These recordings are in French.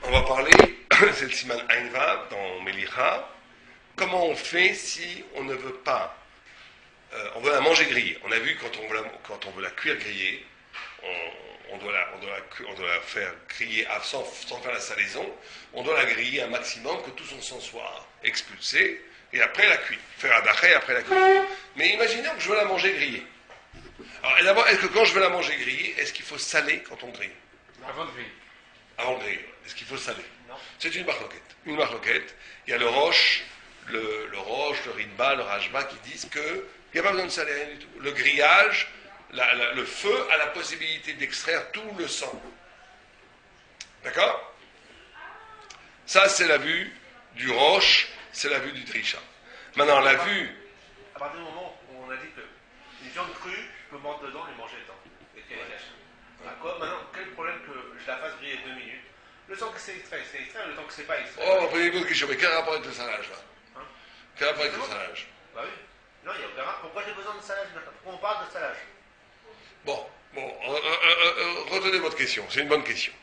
On va parler, c'est le Siman Ain Vav dans Melicha, comment on fait si on ne veut pas, on veut la manger grillée. On a vu quand on veut la cuire grillée, on doit la faire griller sans faire la salaison, on doit la griller un maximum, que tout son sang soit expulsé, et après la cuire. Faire un dachet après la cuire. Mais imaginons que je veux la manger grillée. Alors d'abord, est-ce que quand je veux la manger grillée, est-ce qu'il faut saler quand on grille? Avant de griller. Avant de griller. Est-ce qu'il faut saler? Non. C'est une marloquette. Une marloquette. Il y a le Roche, le Ritba, le Rajba qui disent qu'il n'y a pas besoin de saler rien du tout. Le grillage, le feu a la possibilité d'extraire tout le sang. D'accord? Ça, c'est la vue du Roche, c'est la vue du Trisha. Maintenant, la vue... À partir du moment où on a dit que une viande crue, je peux mordre dedans et manger dedans. Et qu'elle est lâche. Maintenant, quel problème que je la fasse griller 2 minutes? Le temps que c'est extrait, le temps que c'est pas extrait. Oh, prenez une bonne question, mais quel rapport avec le salage, là? Hein? Quel rapport avec le salage? Bah oui. Non, il n'y a aucun rapport. Pourquoi j'ai besoin de salage maintenant? Pourquoi on parle de salage? Bon, retenez votre question, c'est une bonne question.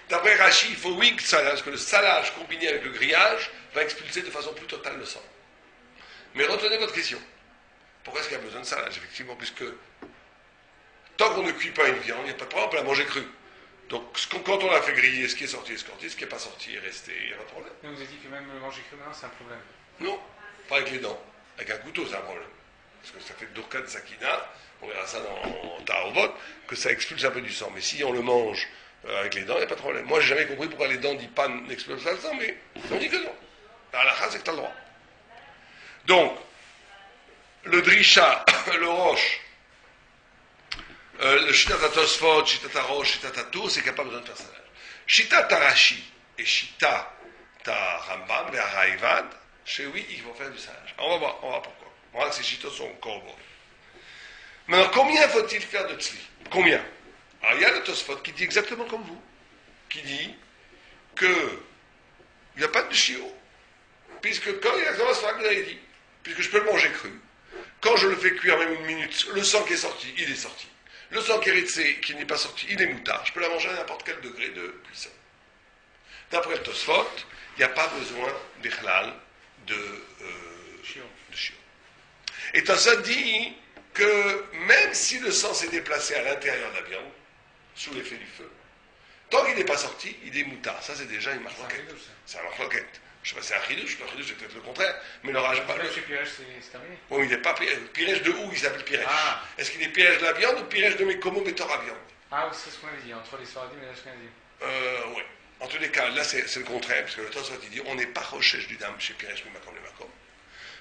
D'après Rachi, il faut oui que salage, parce que le salage combiné avec le grillage va expulser de façon plus totale le sang. Mais retenez votre question. Pourquoi est-ce qu'il y a besoin de salage, effectivement, puisque tant qu'on ne cuit pas une viande, il n'y a pas de problème, on peut la manger crue. Donc quand on l'a fait griller, ce qui est sorti est sorti, ce qui n'est pas sorti est resté, il n'y a pas de problème. Mais vous avez dit que même le manger cru maintenant, c'est un problème. Non, pas avec les dents. Avec un couteau, c'est un problème. Parce que ça fait Dorkan Sakina, on verra ça dans Tahavot, que ça expulse un peu du sang. Mais si on le mange avec les dents, il n'y a pas de problème. Moi, j'ai jamais compris pourquoi les dents d'Ipan n'explosent pas le sang, mais on dit que non. La halakha, c'est que tu as le droit. Donc, le Drisha, le Roche, le Shitat Tosfot, Shitat Roche, Shitat Tour, c'est capable de faire salage. Shitat Rashi et Shitat Rambam, les Raïvad, chez oui, il faut faire du salage. On va voir pourquoi. On va voir que ces Shitot sont corroborés. Maintenant, combien faut-il faire de tzli? Combien? Alors, il y a le Tosfot qui dit exactement comme vous, qui dit que il n'y a pas de chiot, puisque quand il y a exactement ce que vous avez dit, puisque je peux le manger cru, quand je le fais cuire même une minute, le sang qui est sorti, il est sorti. Le sang qui est ritsé, qui n'est pas sorti, il est moutard. Je peux la manger à n'importe quel degré de cuisson. D'après le Tosfot, il n'y a pas besoin d'ichlal de chiot. Et Tosfot dit que même si le sang s'est déplacé à l'intérieur de la viande, sous l'effet du feu, tant qu'il n'est pas sorti, il est moutard. Ça, c'est déjà une marloquette. C'est un marloquette. Je ne sais pas si c'est un chidouche, le chidouche c'est peut-être le contraire, mais le rage pas. Le pirège, c'est terminé. Bon, il n'est pas pirège de où il s'appelle pirège? Ah. Est-ce qu'il est pirège de la viande ou pirège de mes comos metteurs à viande? Ah oui, c'est ce qu'on avait dit, entre les Sfaradim et les Ashkenazim. Oui. En tous les cas, là c'est le contraire, parce que le Tosfot il dit on n'est pas recherche du dame chez pirège mais makom le makom.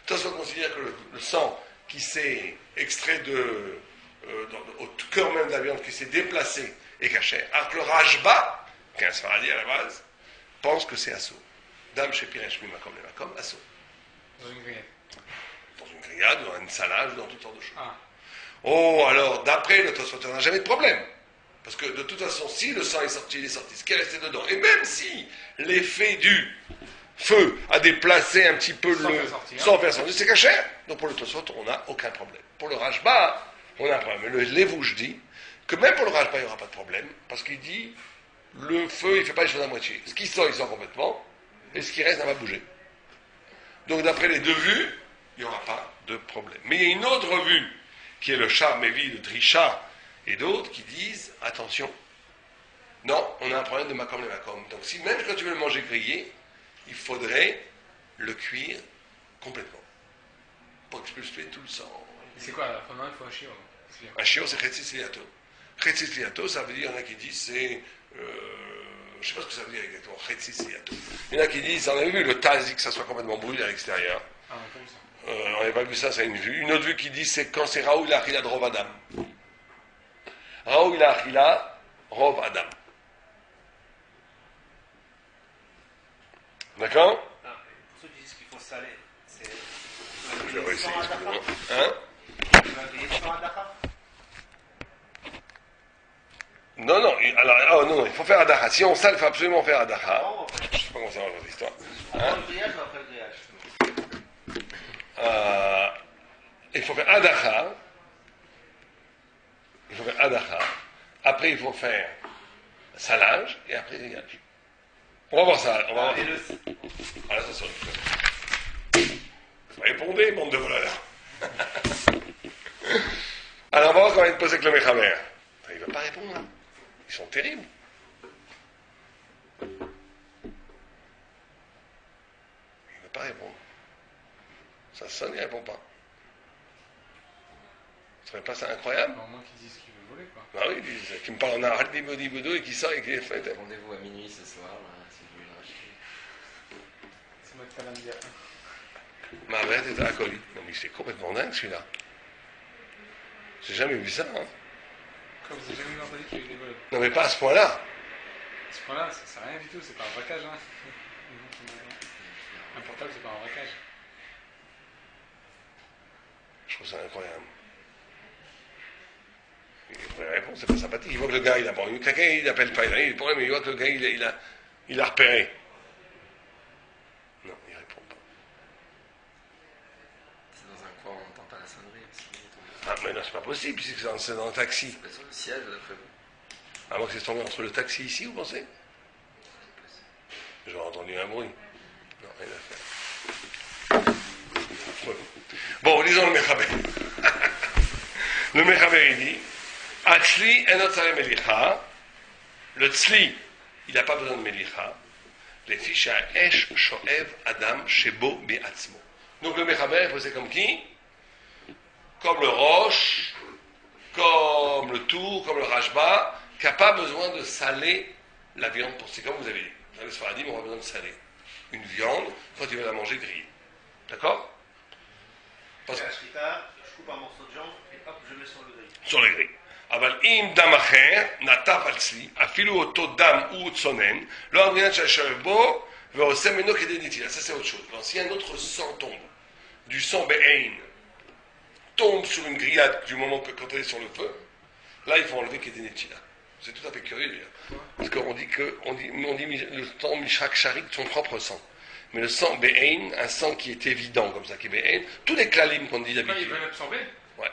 Tosfot considère que le sang qui s'est extrait au cœur même de la viande, qui s'est déplacé est caché. Alors que le Rajba, qui est un Sfaradi à la base, pense que c'est assaut. Dame chez Piresh, Mimakom, les Makom, assaut. Dans une grillade. Dans une grillade, dans une salade, dans toutes sortes de choses. Ah. Oh, alors, d'après le Tosfot, on n'a jamais de problème. Parce que de toute façon, si le sang est sorti, il est sorti. Ce qui est resté dedans, et même si l'effet du feu a déplacé un petit peu sans faire sortir, c'est caché. Donc pour le Tosfot, on n'a aucun problème. Pour le Rajba, on a un problème. Mais le Lévouche dit que même pour le Rajba, il n'y aura pas de problème. Parce qu'il dit, le feu, il ne fait pas les choses à moitié. Ce qui sort, il sort complètement. Et ce qui reste, ça va bouger. Donc d'après les deux vues, il n'y aura pas de problème. Mais il y a une autre vue, qui est le Shar Mevi, le Drisha, et d'autres qui disent, attention, non, on a un problème de makom les makom. Donc si même quand tu veux le manger grillé, il faudrait le cuire complètement. Pour expulser tout le sang. Et c'est quoi, pendant il faut un chiot? Un chiot, c'est Chetzis Liato. Chetzis Liato, ça veut dire, il y en a qui disent, c'est... je ne sais pas ce que ça veut dire exactement, Chetzis Liato. Il y en a qui disent, on a vu le tazik, que ça soit complètement brûlé à l'extérieur. Ah, comme ça. On n'a pas vu ça, c'est une vue. Une autre vue qui dit, c'est quand c'est Raoul Achila de Rov Adam. Raoul Achila, Rov Adam. D'accord? Ah, pour ceux qui disent qu'il faut saler, c'est... Je vais essayer, excusez-moi. Hein? Tu vas griller sur un dacha? Non, non, il faut faire Adacha. Si on sale, il faut absolument faire Adacha. Avant ou après? Je ne sais pas comment ça va dans l'histoire. Avant le grillage ou après le grillage? Il faut faire Adacha. Après, il faut faire salage et après grillage. On va voir ça. On va voir. Et le... Ah là, ça sonne. Répondez, bande de voleurs. Alors, on va voir comment il te pose avec le Mechaber. Il ne va pas répondre, hein. Ils sont terribles. Il ne va pas répondre. Ça sonne, il ne répond pas. Ce serait pas ça incroyable? Au moins qu'il dise ce qu'il veut voler, quoi. Ah oui, qui me parle en arabe, et qui sort et qui est fait. Rendez-vous à minuit ce soir, là, si vous voulez l'acheter. C'est moi qui t'ai dit. Ma mère était acolyte. Non, mais c'est complètement dingue celui-là. J'ai jamais vu ça, hein. Comme vous avez jamais entendu qu'il y a eu des vols. Non, mais pas à ce point-là. À ce point-là, c'est rien du tout, c'est pas un braquage, hein. Un portable, c'est pas un braquage. Je trouve ça incroyable. La réponse, c'est pas sympathique. Il voit que le gars, il a pas. Quelqu'un, il n'appelle pas. Il pourrait, mais il voit que le gars, il a repéré. Non, il répond pas. C'est dans un coin où on n'entend pas la sonnerie aussi. Ah, mais non, c'est pas possible, puisque c'est dans le taxi. C'est sur le siège, d'après vous. À moins que c'est tombé entre le taxi ici, vous pensez? J'aurais entendu un bruit. Non, rien à faire. Ouais. Bon, lisons le Mechaber. Le Mechaber, il dit Atzli enotzare melicha. Le tzli, il n'a pas besoin de melicha. Les fiches à esh shoev adam shebo be'atzmo. Donc le Mechaber est posé comme qui? Comme le roche, comme le tour, comme le rajba, qui n'a pas besoin de saler la viande pour c'est comme vous avez dit. Dans les Sfaradim, on a besoin de saler une viande quand il va la manger grillée. D'accord? Parce Et que la shrita, je coupe un morceau de jambe et hop, je mets sur le grill. sur les grilles. אבל אם דם אחר נטף על צלי, אפילו אותו דם הוא צונן, לא המדינה שישב בו ועושה ממנו כדי נטילה. Ça c'est autre chose. Alors, si un autre sang tombe, du sang bé'ain, tombe sur une grillade du moment que quand elle est sur le feu, là il faut enlever kedi netila. C'est tout à fait curieux d'ailleurs. Parce qu'on dit le sang mishrak sharik, son propre sang. Mais le sang bé'ain, un sang qui est évident comme ça, qui est bé'ain, tous les klalim qu'on dit Pourquoi il d'habitude. veut l'absorber? Ouais.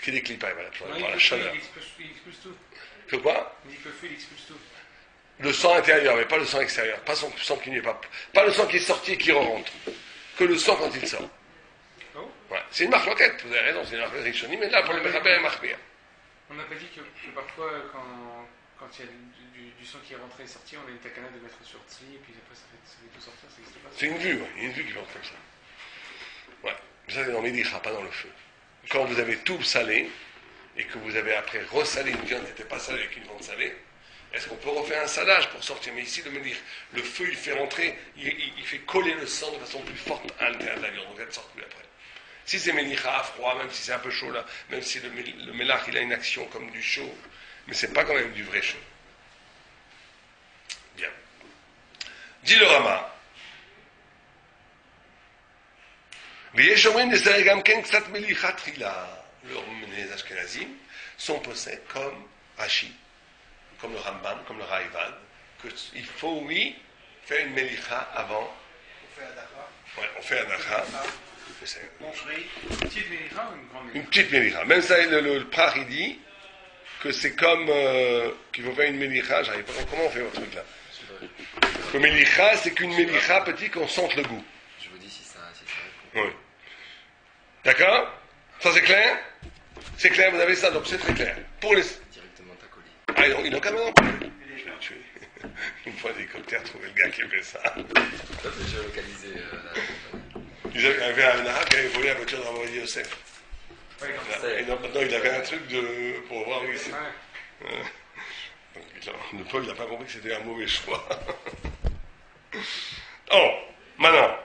Qui est des clips, voilà, Non, par la il chaleur. expulse tout. Que quoi? Il dit que le feu, il expulse tout. Le sang intérieur, mais pas le sang extérieur. Pas son sang qui n'est pas le sang qui est sorti et qui rentre. Que le sang quand il sort. Oh. Ouais. C'est une marque loquette, vous avez raison, c'est une marque richoni, mais là pour le Mechaber et Machbir. On n'a pas dit que parfois, quand il y a du sang qui est rentré et sorti, on a une takana de mettre sur Tzli, et puis après ça fait tout sortir, ça n'existe pas. C'est une vue, ouais. Il y a une vue qui rentre comme ça. Ouais. Mais ça c'est dans Médicha, pas dans le feu. Quand vous avez tout salé, et que vous avez après ressalé une viande qui n'était pas salée avec une viande salée, est-ce qu'on peut refaire un salage pour sortir? Mais ici, le feu, il fait rentrer, il fait coller le sang de façon plus forte à l'intérieur de la viande, donc elle ne sort plus après. Si c'est mélicha à froid, même si c'est un peu chaud là, même si le mélach il a une action comme du chaud, mais c'est pas quand même du vrai chaud. Bien. Dit le Rama. ויש אומרים לזה גם כן קצת מליחה תחילה. Les Ashkenazim sont posés comme Rashi, comme le Rambam, comme le Raïvad, qu'il faut, oui, faire une melicha avant. On fait un dakar. Ouais, on fait un dakar. Mangerie. Une petite mélicha ou une grande mélicha? Une petite melicha. Même ça, le Prach, il dit que c'est comme qu'il faut faire une melicha. J'arrive pas. Comment on fait votre truc là? Que melicha, c'est qu'une melicha petit qu'on sente le goût. Je vous dis si ça répond. Oui. D'accord? Ça c'est clair? C'est clair, vous avez ça, donc c'est très clair. Pour les... Directement ta colis. Ah, ils ont quand même je vais tuer. Une fois l'hélicoptère trouvé le gars qui a fait ça. Ça, c'est géolocalisé. Ils avaient un arabe qui avait volé la voiture d'Envoyé Yosef. Ouais, Et donc, maintenant, il avait un truc pour voir où il s'est. ouais. Donc, le pauvre, il n'a pas compris que c'était un mauvais choix. Oh, maintenant.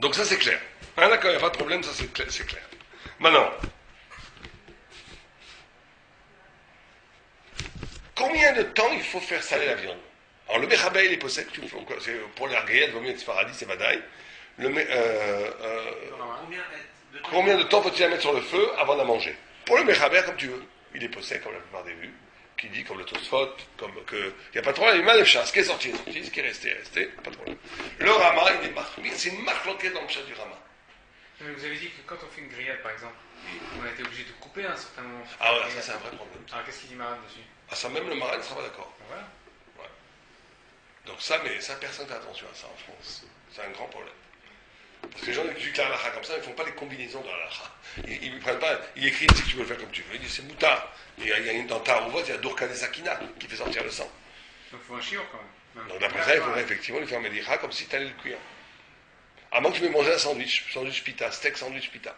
Donc ça, c'est clair. Hein, d'accord, il n'y a pas de problème, ça, c'est clair. Maintenant. Combien de temps il faut faire saler la viande? Alors, le Mechaber, il est possède, pour la grillade, il vaut mieux être paradis, c'est Vadaï. Combien de temps faut-il la mettre sur le feu avant de la manger? Pour le Mechaber, comme tu veux. Il est possède, comme la plupart des vues, qui dit, comme le Tosfot, comme que, il n'y a pas de problème, il m'a le chat, ce qui est sorti est sorti, ce qui est resté est resté, pas de problème. Le Rama, il est marqué, c'est une marque loquette dans le chat du Rama. Mais vous avez dit que quand on fait une grillade, par exemple, on a été obligé de couper à un certain moment. Ah ouais, ça c'est un vrai problème. Alors qu'est-ce qu'il dit Maran dessus? Ah ça, même le marin ne sera pas d'accord. Ben voilà. Donc ça, mais ça, personne ne fait attention à ça en France. C'est un grand problème. Parce que les gens qui étudient l'halakha comme ça, ils ne font pas les combinaisons dans l'halakha. Ils prennent pas, ils écrivent si tu veux le faire comme tu veux. Ils disent c'est mouta. Il y a dans Taruvot, il y a Dourka des Sakina qui fait sortir le sang. Donc il faut un chiot quand même. Donc d'après ça, il faudrait effectivement lui faire médira comme si tu allais le cuire. À moins que tu veux manger un sandwich pita, steak sandwich pita.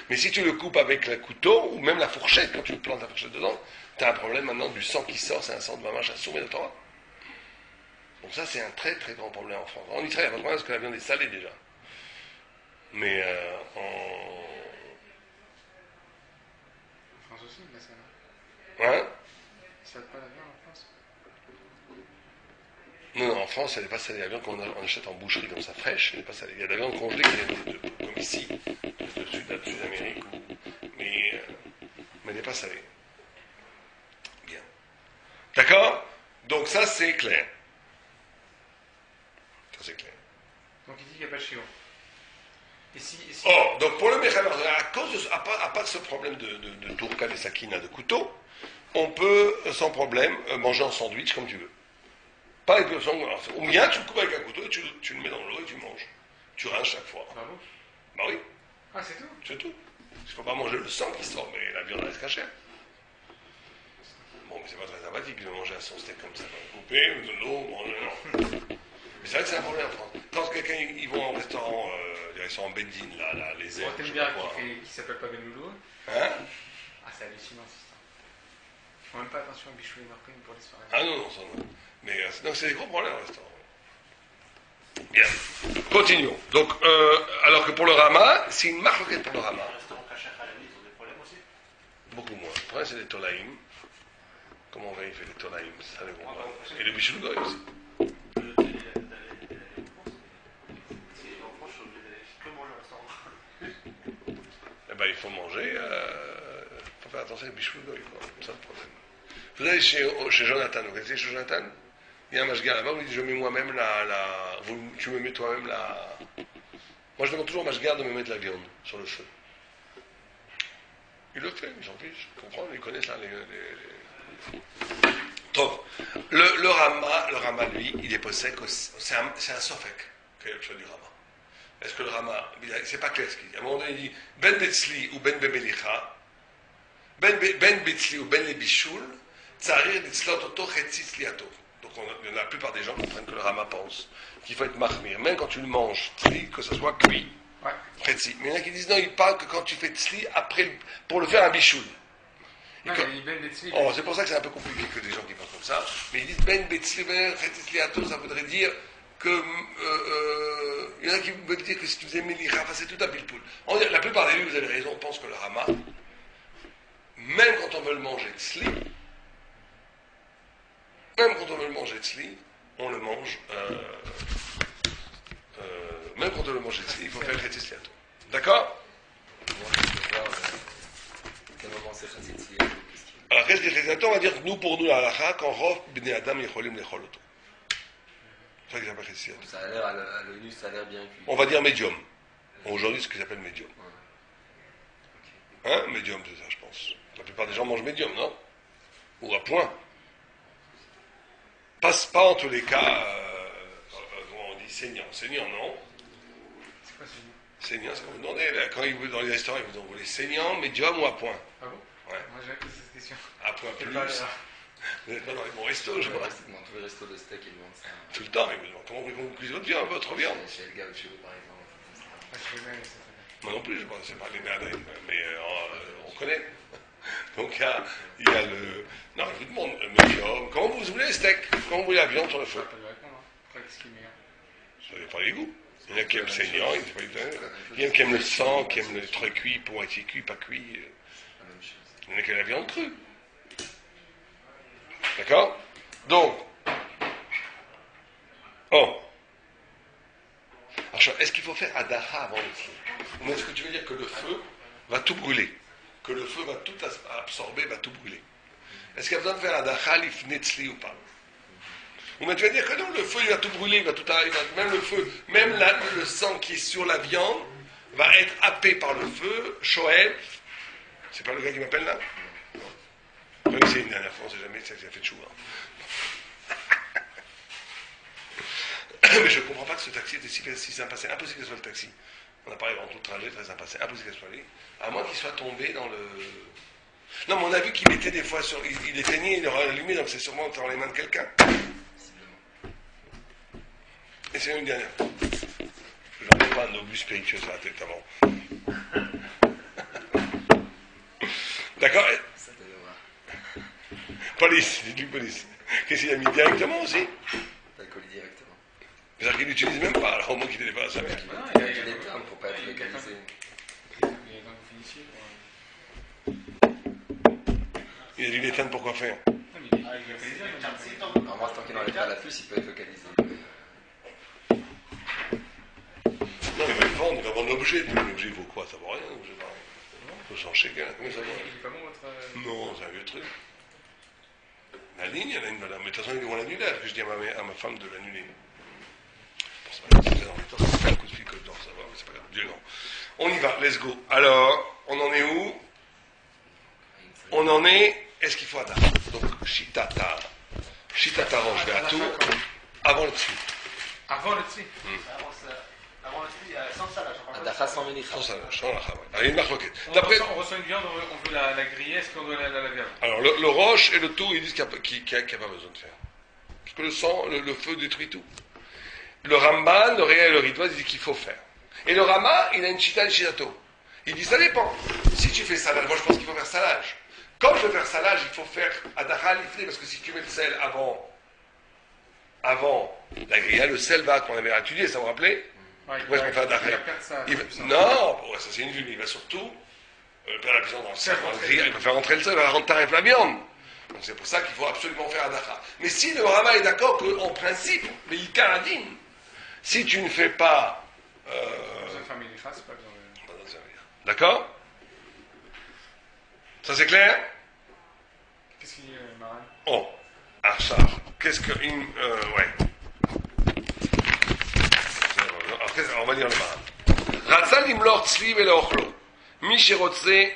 Mais si tu le coupes avec le couteau, ou même la fourchette, quand tu plantes la fourchette dedans, tu as un problème maintenant du sang qui sort, c'est un sang de mamache à soumettre de Torah. Donc ça, c'est un très très grand problème en France. En Israël, il n'y a pas de problème parce que la viande est salée déjà. Mais En France aussi, mais ça. Hein? Ça ne pas la viande en France. Non, en France, elle n'est pas salée. La viande qu'on achète en boucherie comme ça, fraîche, elle n'est pas salée. Il y a de la viande congelée qui vient comme ici, de Sud-Amérique, mais elle n'est pas salée. Bien. D'accord? Donc ça, c'est clair. Ça, c'est clair. Donc il dit qu'il n'y a pas de chiot. Et si... Oh, donc pour le méchamel, à part ce problème de tourka, de sakina, de couteau, on peut sans problème manger en sandwich comme tu veux. Pas avec le sang, ou bien tu le coupes avec un couteau et tu le mets dans l'eau et tu manges. Tu rinces chaque fois. Ah bon? Bah oui. Ah, c'est tout? C'est tout. Il ne faut pas manger le sang qui sort, mais la viande reste cachée. Bon, mais c'est pas très sympathique de manger son steak comme ça. Couper, de l'eau, manger, non. Mais c'est vrai que c'est un problème en France. Quand quelqu'un, ils vont au restaurant, les restaurants Bendine, là, les ailes. Oh, t'aimes bien qui s'appelle pas Benloulou? Hein? Ah, c'est hallucinant, cette histoire. Ils font même pas attention à Bichou et Martin pour les soirées. Ah non, ça non. Mais donc c'est des gros problèmes au restaurant. Bien. Continuons. Donc, alors que pour le Rama, c'est une marque pour le Rama. Les restaurants cachés à la limite ont des problèmes aussi. Beaucoup moins. Le problème, c'est les Tolaïm. Comment on vérifie les Tolaïm? C'est ça le gros problème. Et le Bichou Goy aussi. En France, je suis obligé d'aller que manger au restaurant. Eh ben, il faut manger. Il faut faire attention avec Bichou Goy. C'est ça le problème. Vous allez chez Jonathan. Vous connaissez chez Jonathan? Il y a un mashgar là-bas, vous dites, je mets moi-même tu me mets toi-même la... Moi, je demande toujours au mashgar de me mettre la viande sur le feu. Il le fait, ils s'en fichent. Ils comprennent, ils connaissent ça. Donc, le Rama, lui, il est possède que c'est un sofek, que le choix du Rama. Est-ce que le Rama, c'est pas clair ce qu'il dit. À un moment donné, il dit, Ben Betzli ou Ben Bemelicha, Ben Betzli ou Ben Lebichoul, Tsarir Ditzlot Oto Chetzitz Liato. Donc la plupart des gens comprennent que le Rama pense qu'il faut être mahmir, même quand tu le manges, tzli, que ce soit cuit. Ouais. Chetzi. Mais il y en a qui disent non, il parle que quand tu fais tzli, après, pour le faire un bichoul. Non, mais il Ben Betzli. Oh, c'est pour ça que c'est un peu compliqué que des gens qui pensent comme ça. Mais ils disent Ben Betzli, Ben Chetzitz Liato, ça voudrait dire que. Il y en a qui veulent dire que si tu faisais Melira, c'est tout un pilpoul. La plupart des livres, vous avez raison, pensent que le Rama, même quand on veut le manger tzli, même quand on veut le manger tzli, on le mange. Même quand on le mange tzli, il faut faire le chetzitz liato. D'accord? Quel moment c'est chetzitz? Alors, qu'est-ce que chetzitz liato? On va dire que nous, pour nous, la halakha, quand Rov bnei Adam yecholim lechol oto. C'est ça qu'ils appellent chetzitz liato. Ça a l'air, à l'œil nu, ça a l'air bien cuit. On va dire médium. Aujourd'hui, c'est ce qu'ils appellent médium. Hein? Médium, c'est ça, je pense. La plupart des gens mangent médium, non? Ou à point. Pas en tous les cas, comment on dit, saignant. Saignant, non? C'est quoi ce Saignant, c'est comme vous demandez. Là, quand dans les restaurants, ils vous voulez saignant, médium ou à point? Ah bon? Ouais. Moi, j'avais posé cette question. À point plus. C'est pas ça. Vous n'êtes pas dans les bons restos, je Dans vois. tous les restos de steak, ils vendent ça. Tout le temps, ils vous demandent comment vous cuisez votre viande. Chez El Gab, chez vous, par exemple. Ah, je vais même, ça fait Moi non plus, je ne sais pas les merdes, mais on connaît. Donc il y a le. Non, je vous demande, le médium. Comment vous voulez les steaks? Comment vous voulez la viande sur le Je feu? ne pas lui répondre. Après, qu'est-ce qui est meilleur? Ça dépend des goûts. Il y en a qui aiment saignant, il y en a qui aiment le sang, qui aiment le très cuit, pour moitié cuit, pas cuit. La même chose. Il y en a qui aiment la viande crue. D'accord? Donc. Oh. Alors, est-ce qu'il faut faire adaha avant le feu? Ou est-ce que tu veux dire que le feu va tout brûler? Que le feu va tout absorber, va tout brûler? Est-ce qu'il y a besoin de faire adaha l'ifnetzli ou pas? Ou bien tu vas dire que non, le feu il va tout brûler, il va tout arriver, même le feu, même le sang qui est sur la viande va être happé par le feu. Shoel, c'est pas le gars qui m'appelle là? Oui, c'est une dernière fois, on ne sait jamais, ça a fait chou. Hein. Mais je ne comprends pas que ce taxi était si sympa. C'est impossible qu'elle soit le taxi. On a parlé dans tout le trajet, très sympa. C'est impossible qu'elle soit allée. À moins qu'il soit tombé dans le... Non, mais on a vu qu'il mettait des fois sur... Il éteignait, il rallumait, donc c'est sûrement dans les mains de quelqu'un. Et c'est une dernière. Je n'en ai pas un obus spiritueux sur la tête avant. D'accord? Ça te devra. Police, dis-lui police. Qu'est-ce qu'il a mis directement aussi? T'as le colis directement. C'est-à-dire qu'il l'utilise même pas, alors au moins qu'il n'était pas à sa mère. Non, Il y a des termes pour pas être localisé. Et quand vous finissez, Il a dû l'éteindre pour quoi faire? non, mais il est localisé. Alors moi, tant qu'il n'enlève pas la puce, il peut être localisé. Non, il va le vendre, il va vendre l'objet. L'objet vaut quoi? Ça vaut rien, l'objet vaut rien. Il faut s'en checker, là. Combien ça vaut? Il est pas bon votre. Non, c'est un vieux truc. La ligne, elle a une valeur. Mais de toute façon, ils vont l'annuler, parce que je dis à ma femme de l'annuler. Bon, c'est pas grave, c'est dans le temps, c'est un coup de fil que je dois recevoir, mais c'est pas grave. Dieu non. On y va, let's go. Alors, on en est où? On en est, est-ce qu'il faut Adar? Donc, Shitata Roche Beatou, avant le dessus. Avant le dessus. Avant le truc, sans salade. Adacha sans mélicha. Sans ça, sans la chava. Alors, il y a une marloquette. On reçoit une viande, on veut la griller, est-ce qu'on doit la laver avant? Alors, le roche et le tout, ils disent qu'il n'y a pas besoin de faire. Parce que le sang, le feu détruit tout. Le Ramban, le Réa et le Ritva disent qu'il faut faire. Et le Rama, il a une chita et chitato. Il dit, ça dépend. Si tu fais salage, moi je pense qu'il faut faire salage. Comme je veux faire salage, il faut faire Adacha liflé, parce que si tu mets le sel avant la grilla, le sel va, qu'on avait étudié, ça vous rappelez? Ouais, Pourquoi est-ce qu'on fait Adacha? Non, ouais, ça c'est une vue, mais il va surtout perdre la puissance dans le sel, dans la grilla, il va faire rentrer le sel, il va rendre tarif la viande. Donc c'est pour ça qu'il faut absolument faire Adacha. Mais si le Rama est d'accord qu'en principe, mais il caradine, si tu ne fais pas... Faire mélicha, c'est pas besoin de... Pas besoin de servir. D'accord? Ça c'est clair? Qu'est-ce qu'il dit, Maran? Oh, Archar. Qu'est-ce que... ouais. Alors, on va lire le Maran. Ratzal limlor tzli veleochlo. Mi shirotze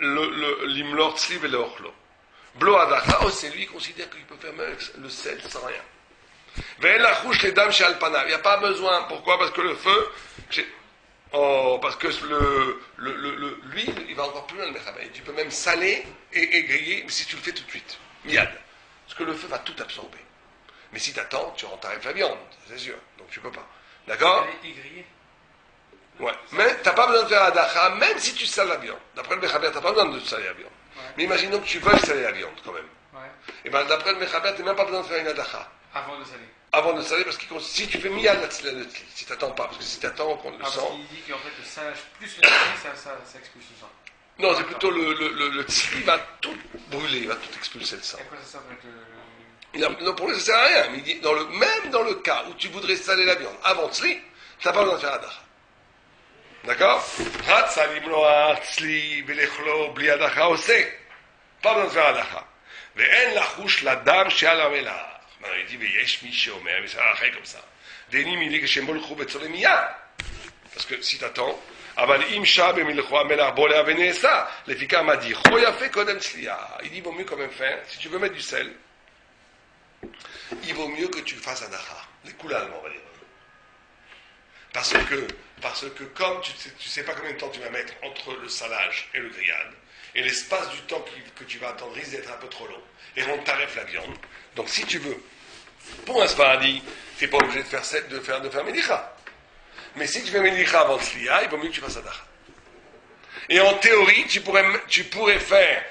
limlor tzli veleochlo. Blo adacha, oh, c'est lui qui considère qu'il peut faire le sel sans rien. Il n'y a pas besoin. Pourquoi? Parce que le feu, parce que l'huile, il va encore plus loin le mechamel. Tu peux même saler et griller si tu le fais tout de suite. Miad. Parce que le feu va tout absorber. Mais si tu attends, tu rentres la viande, c'est sûr. Donc tu peux pas. D'accord? Et griller. Ouais. Mais tu n'as pas besoin de faire adacha, même si tu sales la viande. D'après le mechamel, tu n'as pas besoin de saler la viande. Ouais. Mais imaginons que tu veuilles saler la viande quand même. Ouais. Et bien d'après le mechamel, tu n'as même pas besoin de faire une adacha. Avant de saler. Avant de saler, parce que si tu fais miyad la tzli, si tu n'attends pas, parce que si tu attends qu'on le Parce sent. qu'il dit qu'en fait, le salage plus le saler, ça expulse le sang. Non, c'est plutôt le tzli va tout brûler, il va tout expulser le sang. Et quoi ça sert avec Non, pour lui, ça sert à rien, mais il dit, même dans le cas où tu voudrais saler la viande avant tzli, tu n'as pas besoin de faire adacha. D'accord? Ratzalim loa tzli velechlo bli adacha ose. Pas besoin de faire adacha. Ve'en lachouch ladam she'al hamelach. Maintenant, il dit, ve'yesh mi she'omer, mais ça va arrêter comme ça. Denim il dit que shem bolchou betzole miyad. Parce que si t'attends, aval im sha bemilchou hamelach boleh avenesa, l'efika m'a dit, choya fait kodem tzliya. Il dit, il vaut mieux quand même faire, si tu veux mettre du sel, il vaut mieux que tu fasses adacha. Les coulades, on va dire. Parce que comme tu sais pas combien de temps tu vas mettre entre le salage et le grillade, et l'espace du temps que tu vas attendre risque d'être un peu trop long, et on tariffe la viande. Donc si tu veux, pour un sfaradi, tu n'es pas obligé de faire mélicha. Mais si tu fais mélicha avant tzliya, il vaut mieux que tu fasses adacha. Et en théorie, tu pourrais faire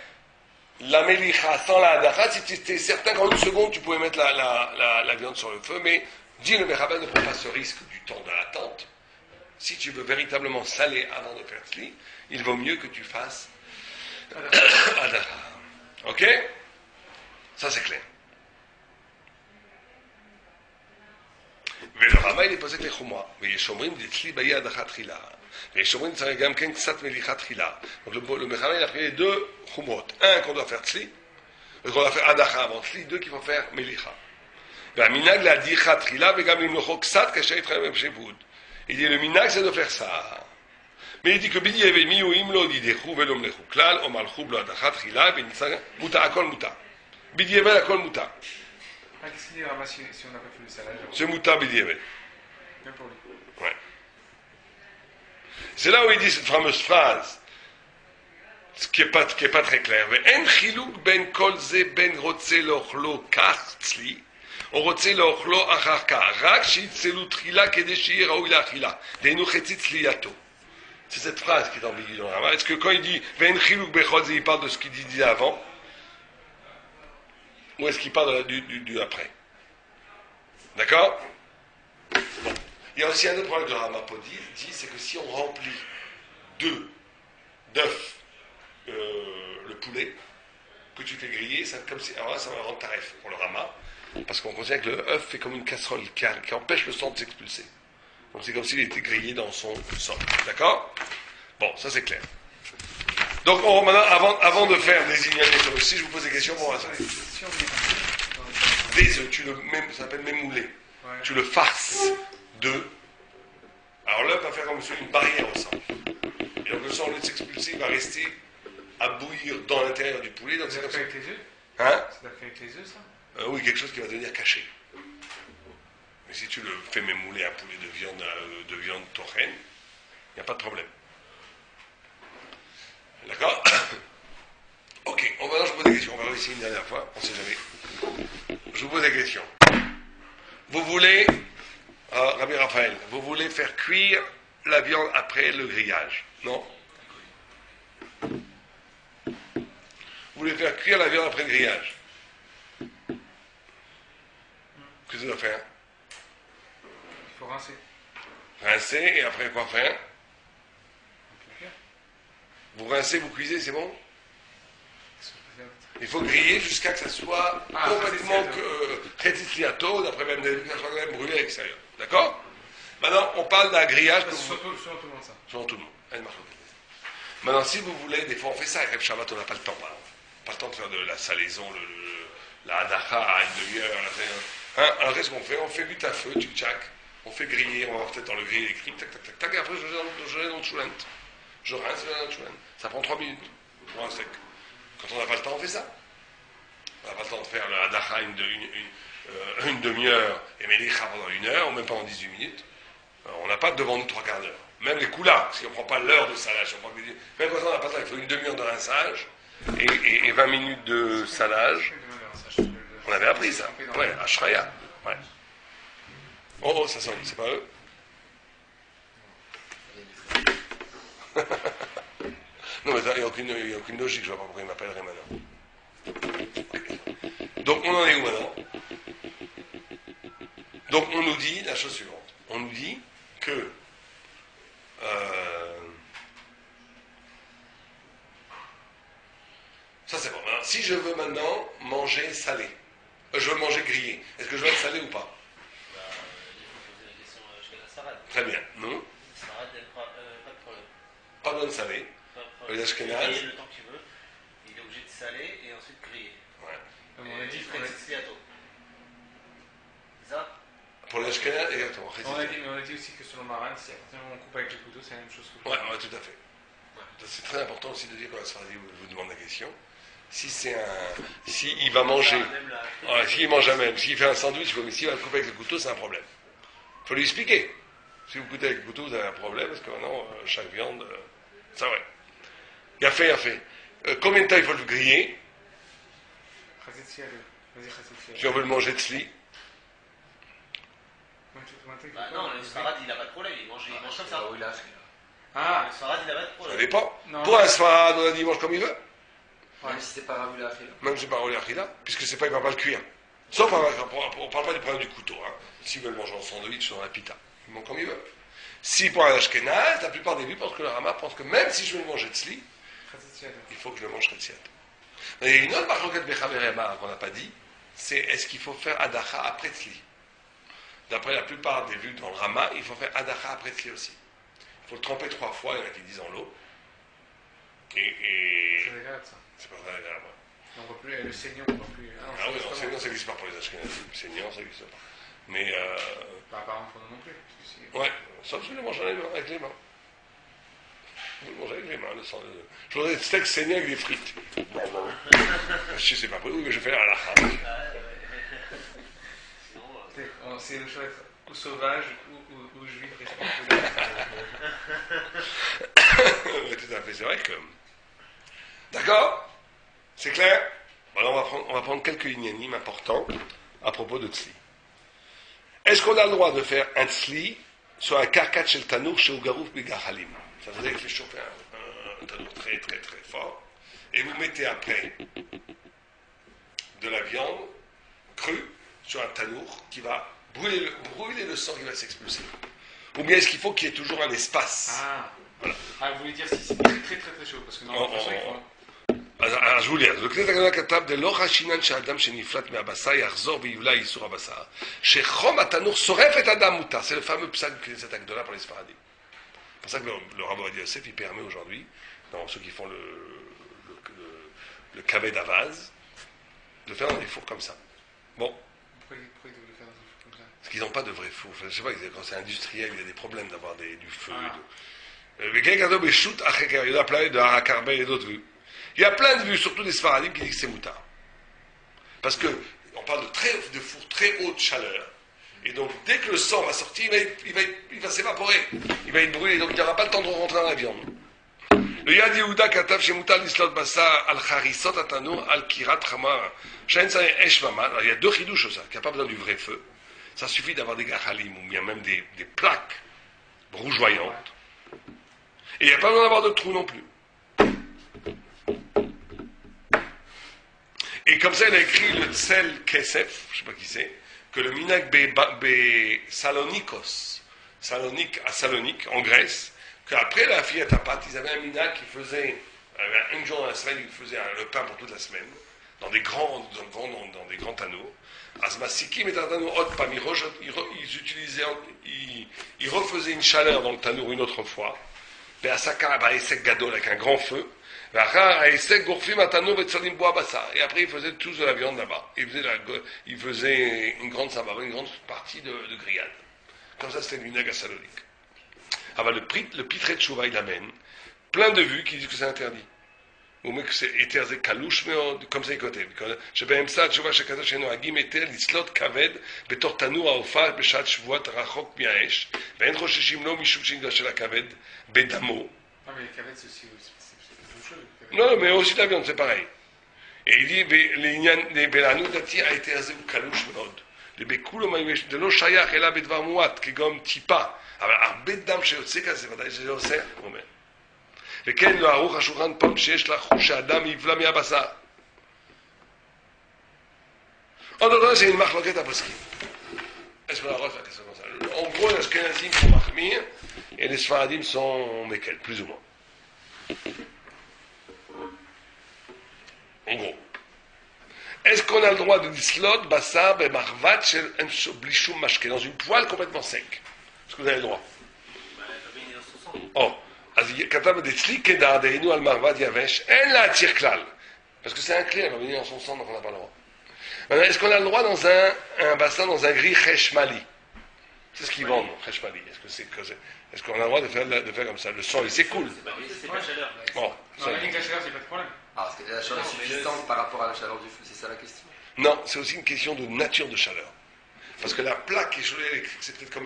la mélicha sans la adacha si tu étais certain qu'en une seconde tu pouvais mettre la viande sur le feu, mais dis le Mechabel ne prend pas ce risque du temps de l'attente. Si tu veux véritablement saler avant de faire tzli, il vaut mieux que tu fasses adacha. Ok? Ça c'est clair. ולא רמה היא פוסק לחומה, ויש אומרים דצלי באי הדחה תחילה, ויש אומרים צריך גם כן קצת מליחה תחילה. Donc le Mechamel il a pris les deux khumot, un qu'on doit faire tzli, qu'on doit faire adacha avant tzli, deux qu'il faut faire melicha. והמנהג להדיחה תחילה וגם למלוכו קצת כאשר יתחייב בשבוד. Il dit le minhag c'est de faire ça. Mais il dit que בדיעבד מי הוא אם לא ידיחו ולא מלכו כלל, או מלכו בלא הדחה תחילה, ונצטרך מותר, הכל מותר. בדיעבד הכל מותר. Ah, qu'est-ce qu'il dit Rama si on n'a pas fait le salage? C'est Moutab B'diavad. Même pour lui. Ouais. C'est là où il dit cette fameuse phrase, ce qui est pas très clair. En chiluk ben kol ze ben rotze lochlo kach tzli, או רוצה לאוכלו אחר כך, רק שיצלו תחילה כדי שיהיה ראוי לאכילה. דהיינו חצי צלייתו. C'est cette phrase qui est ambiguë dans le Rama. Est-ce que quand il dit Ve'en chiluk bechol, il parle de ce qu'il dit avant, ou est-ce qu'il parle du après? D'accord? Bon. Il y a aussi un autre problème que le Rama dit, c'est que si on remplit d'œufs le poulet que tu fais griller, ça, comme si, alors là, ça va rendre taref pour le Rama, parce qu'on considère que le œuf fait comme une casserole qui empêche le sang de s'expulser. Donc c'est comme s'il était grillé dans son sang. D'accord? Bon, ça c'est clair. Donc maintenant, avant de faire des ignations aussi, je vous pose des questions pour ça. Si on met Des œufs, ça s'appelle mémoulé. Ouais. Tu le farces d'œufs. Alors l'œuf va faire comme une barrière au sang. Et donc le sang, au lieu de s'expulser, il va rester à bouillir dans l'intérieur du poulet. Donc C'est c'est comme fait ça. avec les œufs? Hein? C'est fait avec les œufs, ça? Oui, quelque chose qui va devenir caché. Mais si tu le fais mémouler un poulet de viande torrène, il n'y a pas de problème. D'accord? Ok, maintenant je vous pose des questions. On va réussir une dernière fois, on ne sait jamais. Je vous pose des questions. Vous voulez, Rabbi Raphaël, vous voulez faire cuire la viande après le grillage, non? Vous voulez faire cuire la viande après le grillage? Qu'est-ce que ça doit faire? Il faut rincer. Rincer, et après quoi faire? Vous rincez, vous cuisez, c'est bon? Il faut griller jusqu'à que ça soit complètement rétitliato, d'après même des que ça soit quand même brûlé à l'extérieur. D'accord? Maintenant, on parle d'un grillage que vous... Sur tout le monde, ça. Selon tout le monde. Maintenant, si vous voulez, des fois on fait ça, avec Shabbat, on n'a pas le temps. Pas le temps de faire de la salaison, la hadacha à une demi-heure. Alors qu'est-ce qu'on fait? On fait vite à feu, tchik-tchak. On fait griller, on va peut-être dans le grill électrique, tac, tac, tac, tac, et après je le dans le choulent. Je rince dans le choulent. Ça prend 3 minutes. Je rince sec. Quand on n'a pas le temps, on fait ça. On n'a pas le temps de faire le hadacha une demi-heure et melicha pendant 1 heure, ou même pendant 18 minutes. Alors, on n'a pas devant nous 3 quarts d'heure. Même les koulas, si on ne prend pas l'heure de salage, même quand on n'a pas le temps, il faut une demi-heure de rinçage et 20 minutes de salage. On avait appris ça. Ouais, à Shraya. Ouais. Oh, ça sonne, c'est pas eux? Non, mais il n'y a aucune logique, je ne vois pas pourquoi il m'appellerait maintenant. Donc, on en est où maintenant? Donc, on nous dit la chose suivante. On nous dit que ça c'est bon. Alors, si je veux maintenant manger salé, je veux manger grillé, est-ce que je dois être salé ou pas? Il faut poser la question chez la Sarade. Très bien, non? Sarade, pas de problème. Pas besoin de salé. Pas de problème. Les Ashkénazes. Griller le temps qu'il veut. Il est obligé de saler et ensuite griller. Ouais. Comme on a dit, c'est ça? Pour les Ashkénazes, exactement. On a dit aussi que selon Maran, si à partir du moment où on coupe avec le couteau, c'est la même chose que le Ouais, tout à fait. C'est très important aussi de dire quand la Saradi vous demande la question. Si il va manger, s'il mange un même, s'il fait un sandwich, mais s'il va le couper avec le couteau, c'est un problème. Il faut lui expliquer. Si vous coupez avec le couteau, vous avez un problème, parce que maintenant, chaque viande, ça ouais. Il a fait. Combien de temps il faut le griller? Si on veut le manger tzli. Bah non, le Sarade, il n'a pas de problème, il mange comme ça. Ah, Le Sarade, il n'a pas de Ça problème. dépend. Non. Pour un Sfarad, on a dit il mange comme il veut. Même si c'est pas Ravu la Achille. Même si c'est pas roulé achila, puisque c'est pas, il va pas le cuire. Sauf, on ne parle pas du problème du couteau. Hein. S'ils veulent manger en sandwich ou dans la pita, ils mangent comme ils veulent. Si pour un Ashkenaz, la plupart des vues pensent que le Rama pense que même si je veux le manger tzli, il faut que je le mange Khetziat. Il y a une autre marloquette Bechaverema qu'on n'a pas dit, c'est est-ce qu'il faut faire Adacha après tzli? D'après la plupart des vues dans le Rama, il faut faire Adacha après tzli aussi. Il faut le tremper 3 fois, il y en a qui disent en l'eau. Et c'est agréable ça. c'est pas très agréable. On voit plus le saignant, on voit plus. Ah oui, non, saignant, ça n'existe pas pour les Ashkenazes. Saignant, ça n'existe pas. Mais, Pas apparemment pour nous non plus. Parce que ouais, sauf que je le mange avec les mains. Je le mange avec les mains, le sang. Je voudrais des steaks saignants avec des frites. Je sais pas, oui, mais je fais la halakha. c'est le choix d'être ou sauvage ou juif respectueux. Oui, tout à fait, c'est vrai que... D'accord? C'est clair? Alors on va prendre quelques lignes importants à propos de tzli. Est-ce qu'on a le droit de faire un tzli sur un karkat chez le tanour chez Ougarouf Begahalim? Ça veut dire qu'il fait chauffer un tanour très très très fort, et vous mettez après de la viande crue sur un tanour qui va brûler le sang qui va s'expulser. Ou bien est-ce qu'il faut qu'il y ait toujours un espace? Voilà. Vous voulez dire si c'est très très très très chaud, parce que normalement, אז הוא ליד, וכנסת הגדולה כתב, דלא חשינן שהאדם שנפלט מהבשר יחזור ויבלע איסור הבשר. שחום התנור שורף את הדם מותר. C'est le fameux psal de כנסת הגדולה pour les Sfaradim. C'est pour ça que le Rav Ovadia Yosef, il permet aujourd'hui, dans ceux qui font le kaved avaz, de faire dans des fours comme ça. Bon. Pourquoi ils doivent le faire dans un four comme ça? Parce qu'ils n'ont pas de vrais fours. Enfin, je sais pas, quand c'est industriel, il y a des problèmes d'avoir du feu. Il y a plein de Harakarbel et d'autres vues. Il y a plein de vues, surtout des Sfaradim, qui disent que c'est moutard. Parce que on parle de fours très haute chaleur. Et donc, dès que le sang va sortir, il va s'évaporer. Il va être brûlé, donc il n'y aura pas le temps de rentrer dans la viande. Le Yad Yehuda katav shemutar lislot basar al charisot atanour al kirat chamar shein tzarich esh mamat. Alors, il y a deux chidouches ça, qui n'a pas besoin du vrai feu. Ça suffit d'avoir des gachalim, ou bien même des plaques rougeoyantes. Et il n'y a pas besoin d'avoir de trous non plus. Et comme ça, il a écrit le Tsel Kesef, je ne sais pas qui c'est, que le Minag Salonikos, à Salonique, en Grèce, qu'après la fille à Tapat, ils avaient un Minag qui faisait, un jour dans la semaine, il faisait le pain pour toute la semaine, dans des grands anneaux. Asmasikim et Tantano Hot Pam, ils refaisaient une chaleur dans le tanour une autre fois, mais à Sakar, Esek Gadol, avec un grand feu. Et après, ils faisaient tous de la viande là-bas. Ils faisaient une grande sababa, une grande partie de grillade. Comme ça, c'était le minag à Salonique. Alors, le Pitré de Chouva, il amène plein de vues qui disent que c'est interdit. Ou même que c'est éterzé kalouche, mais comme ça, il côté. שבהם צד תשובה שכתב שנוהגים היתר לצלות כבד בתוך תנור העופר בשעת שבועת רחוק מהאש, ואין חוששים לו משום שנדרש של הכבד בדמו. Ah, mais les cavettes, c'est aussi chaud. Non, mais aussi la viande, c'est pareil. Et il dit, les Belanu dati a été azé ou kalouche מאוד. לבכולו זה לא שייך אלא בדבר מועט, כגון טיפה. אבל הרבה דם שיוצא כזה, ודאי שזה עושה, הוא אומר. וכן לא ערוך השולחן פעם שיש לה חוש שהדם יבלע מהבשר. En d'autres, c'est une marloquette à poskim. Est-ce qu'on a refait la question comme ça? En gros, les Ashkenazim sont mahmir et les Sfaradim sont Mekel, plus ou moins. En gros. Est-ce qu'on a le droit de dislot, bassar, marvat, blichoum, mashke, dans une poêle complètement sec? Est-ce que vous avez le droit? Oh. אז כתב דצלי כדע דהיינו על מרבד יבש, אין להתיר כלל. Parce que c'est un clé, elle va venir dans son sang, donc on n'a pas le droit. Maintenant, est-ce qu'on a le droit dans un bassin, dans un gris cheshmali? C'est ce qu'ils vendent, cheshmali. Est-ce qu'on a le droit de faire comme ça? Le sang, il s'écoule. C'est pas chaleur. Bon. Non, avec la chaleur, c'est pas de problème. Alors, est-ce que la chaleur suffisante par rapport à la chaleur du feu? C'est ça la question? Non, c'est aussi une question de nature de chaleur. Parce que la plaque est chaude électrique, c'est peut-être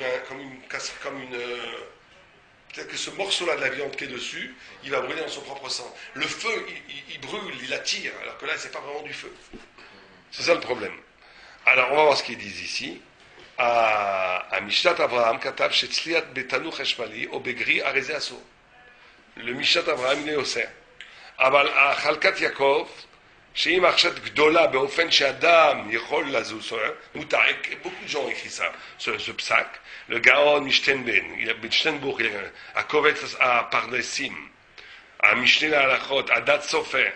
peut-être que ce morceau-là de la viande qui est dessus, il va brûler dans son propre sang. Le feu, il brûle, il attire, alors que là, c'est pas vraiment du feu. C'est ça le problème. Alors, on va voir ce qu'ils disent ici. À Mishnat Avraham, Katav, Shetzliat Betanu Cheshmali, Obegri, Areze Asso. Le Mishnat Avraham, il est au cerf. אבל חלקת יעקב, שאם עכשיו גדולה באופן שאדם יכול לזוז, מותר, beaucoup de gens écrit ça, ce psak, le Gaon משטנבורג, הקובץ הפרדסים, המשנה להלכות, הדת סופר,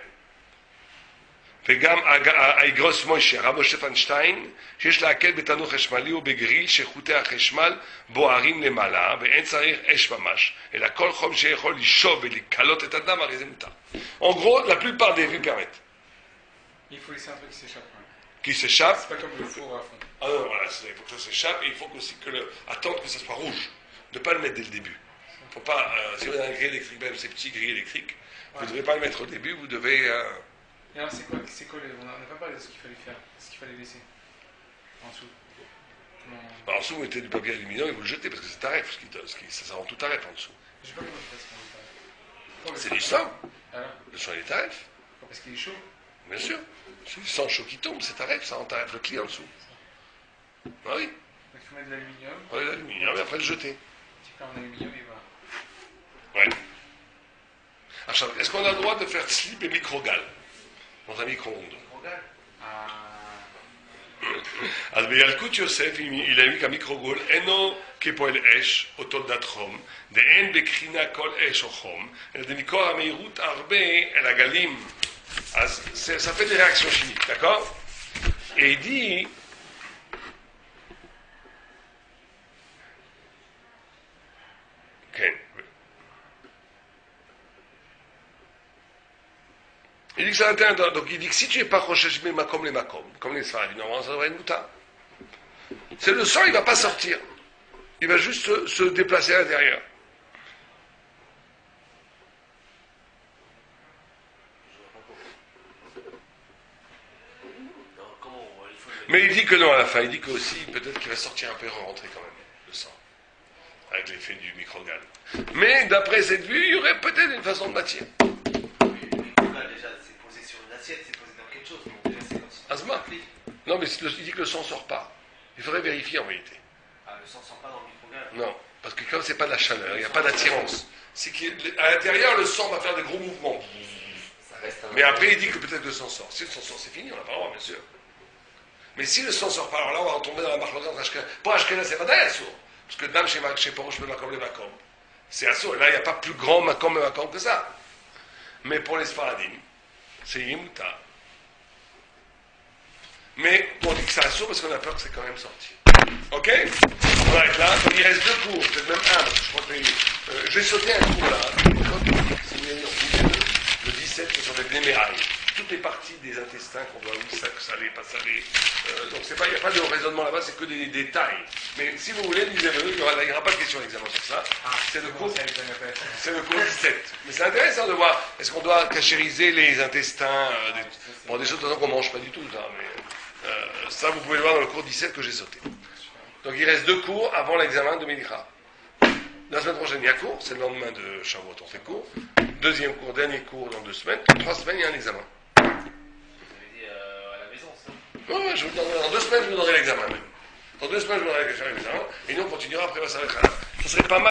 וגם האגרוס מוישה, רב משה פיינשטיין, שיש להקל בתנור חשמלי ובגריל שחוטי החשמל בוערים למעלה, ואין צריך אש ממש, אלא כל חום שיכול לשאוב ולקלות את הדם, הרי זה מותר. En gros, la plupart des vues permettent. Il faut laisser un truc qui s'échappe. Qui s'échappe. C'est pas comme le four à fond. Ah non, voilà, il faut que ça s'échappe et il faut aussi attendre que ça soit rouge. Ne pas le mettre dès le début. Faut pas, si vous avez un grill électrique, même ces petits grilles électriques, vous ne devez pas le mettre au début, vous devez... Et alors, c'est quoi on n'a pas parlé de ce qu'il fallait faire, ce qu'il fallait laisser en dessous. Comment... En dessous, vous mettez du papier aluminium et vous le jetez parce que c'est taref, ça rend tout taref en dessous. Je sais pas comment il fait ça. C'est du sang. Alors, Le sang, il est taref. parce qu'il est chaud. Bien sûr. C'est du sang chaud qui tombe, c'est taref, ça rend taref le clé en dessous. Ah oui. Donc il faut mettre de l'aluminium. On met l'aluminium et après le jeter. Tu prends en aluminium et voilà. Ouais. Alors, est-ce qu'on a le droit de faire slip et microgal dans un micro-ondes? Ah, אז בילקוט יוסף il a eu qu'un microgol אינו כפועל אש או תולדת חום דאין בקרינה כל אש או חום אלא דמקור המהירות הרבה אל הגלים. אז ça fait des réactions chimiques, d'accord? Et il dit כן. Il dit que ça intéresse, donc il dit que si tu n'es pas Rochesh Makom les Makom, comme les Sfaradim, normalement ça devrait être Mouta. C'est le sang, il ne va pas sortir. Il va juste se déplacer à l'intérieur. Mais il dit que non à la fin, il dit que aussi peut-être qu'il va sortir un peu et rentrer quand même, le sang, avec l'effet du microgal. Mais d'après cette vue, il y aurait peut-être une façon de bâtir. Asma. Non, mais il dit que le sang ne sort pas. Il faudrait vérifier en vérité. Ah, le sang ne sort pas dans le microgal. Non, parce que comme c'est pas de la chaleur, il n'y a pas d'attirance. C'est qu'à l'intérieur, le sang va faire des gros mouvements. Mais après, il dit que peut-être le sang sort. Si le sang sort, c'est fini, on n'a pas le droit, bien sûr. Mais si le sang sort pas, alors là, on va retomber dans la marque entre Ashkenaz. Pour Ashkenaz, c'est pas d'assaut. Parce que Dam chez Porosh, le Makom, le Makom. C'est assaut. Et là, il n'y a pas plus grand Makom, le Makom que ça. Mais pour les Sfaradim, c'est Yimuta. Mais on dit que c'est assaut parce qu'on a peur que c'est quand même sorti. Ok? On arrête là. Il reste deux cours, peut-être même un, parce que je crois que j'ai sauté un cours là. Le 17 qui sont des Bnémérailles. Toutes les parties des intestins qu'on doit, oui, salé, pas salé. Donc il n'y a pas de raisonnement là-bas, c'est que des détails. Mais si vous voulez, lisez-le, il n'y aura pas de question d'examen sur ça. C'est le cours 17. Mais c'est intéressant de voir, est-ce qu'on doit cachériser les intestins, des choses qu'on ne mange pas du tout, ça, mais ça vous pouvez le voir dans le cours 17 que j'ai sauté. Donc il reste deux cours avant l'examen de Mélicha. La semaine prochaine, il y a cours, c'est le lendemain de Shavuot, on fait cours. Deuxième cours, dernier cours dans 2 semaines. 3 semaines, il y a un examen. Vous avez dit à la maison, ça? Ouais, je vous donnerai, dans 2 semaines, je vous donnerai l'examen même. Dans 2 semaines, je vous donnerai l'examen. Et nous, on continuera après la Salah. Ce serait pas mal.